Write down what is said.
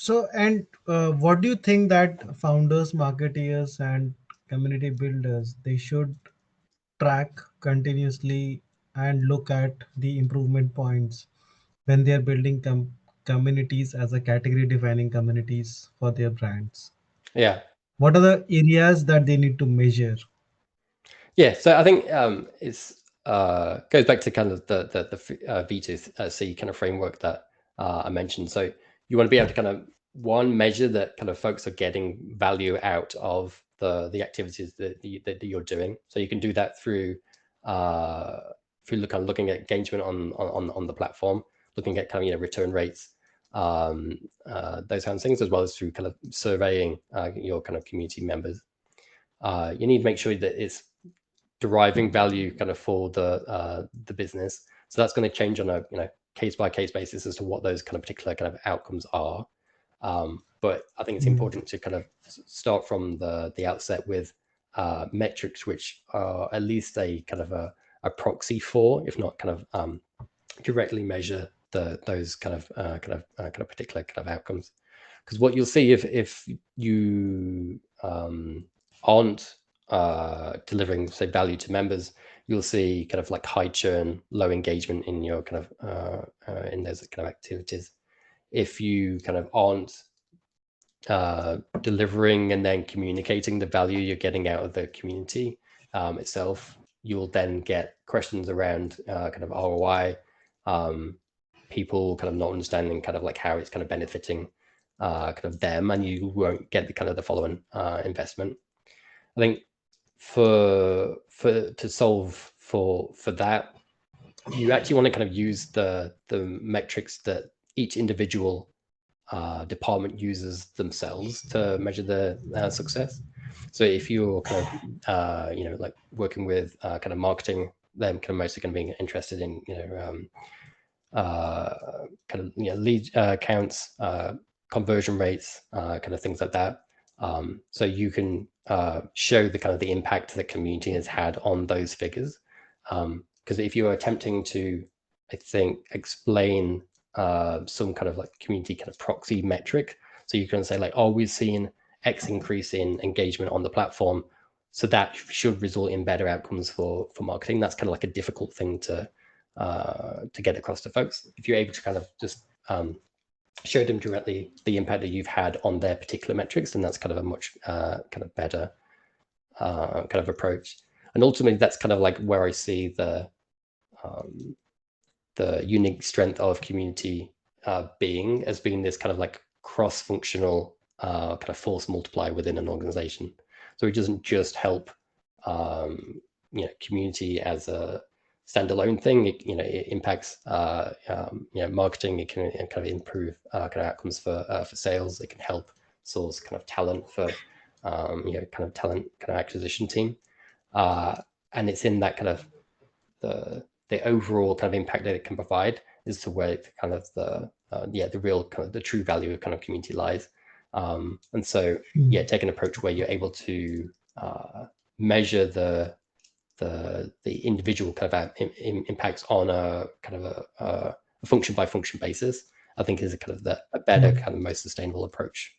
So, and what do you think that founders, marketeers, and community builders they should track continuously and look at the improvement points when they are building communities as a category defining communities for their brands? Yeah. What are the areas that they need to measure? Yeah, so I think it's goes back to kind of the V2C kind of framework that I mentioned. So you want to be able to kind of one measure that kind of folks are getting value out of the activities that you're doing. So you can do that uh, through kind of looking at engagement on the platform, looking at kind of return rates, those kinds of things, as well as through kind of surveying your kind of community members. You need to make sure that it's deriving value kind of for the business. So that's going to change on a case by case basis as to what those kind of particular kind of outcomes are. But I think it's Mm. important to kind of start from the outset with metrics which are at least a kind of a proxy for, if not kind of directly measure those kind of particular kind of outcomes. Because what you'll see if you aren't delivering, say, value to members, you'll see kind of like high churn, low engagement in your kind of in those kind of activities. If you kind of aren't delivering and then communicating the value you're getting out of the community itself, you'll then get questions around kind of ROI, um, people kind of not understanding kind of like how it's kind of benefiting kind of them, and you won't get the kind of the following investment. I think for to solve for that, you actually want to kind of use the metrics that each individual department uses themselves to measure the success. So if you're kind of like working with kind of marketing, they're kind of mostly going to be interested in kind of lead counts, conversion rates, kind of things like that. So you can show the kind of the impact the community has had on those figures. Because if you are attempting to, I think, explain some kind of like community kind of proxy metric, so you can say like, oh, we've seen X increase in engagement on the platform, so that should result in better outcomes for marketing. That's kind of like a difficult thing to get across to folks. If you're able to kind of just show them directly the impact that you've had on their particular metrics, then that's kind of a much kind of better kind of approach. And ultimately, that's kind of like where I see the unique strength of community being as being this kind of like cross-functional kind of force multiplier within an organization. So it doesn't just help community as a standalone thing. It impacts marketing. It can kind of improve kind of outcomes for sales. It can help source kind of talent for kind of talent kind of acquisition team. And it's in that kind of the overall kind of impact that it can provide is to where it kind of the real kind of the true value of kind of community lies. And so take an approach where you're able to measure the individual kind of impacts on a kind of a function by function basis, I think is a kind of a better kind of most sustainable approach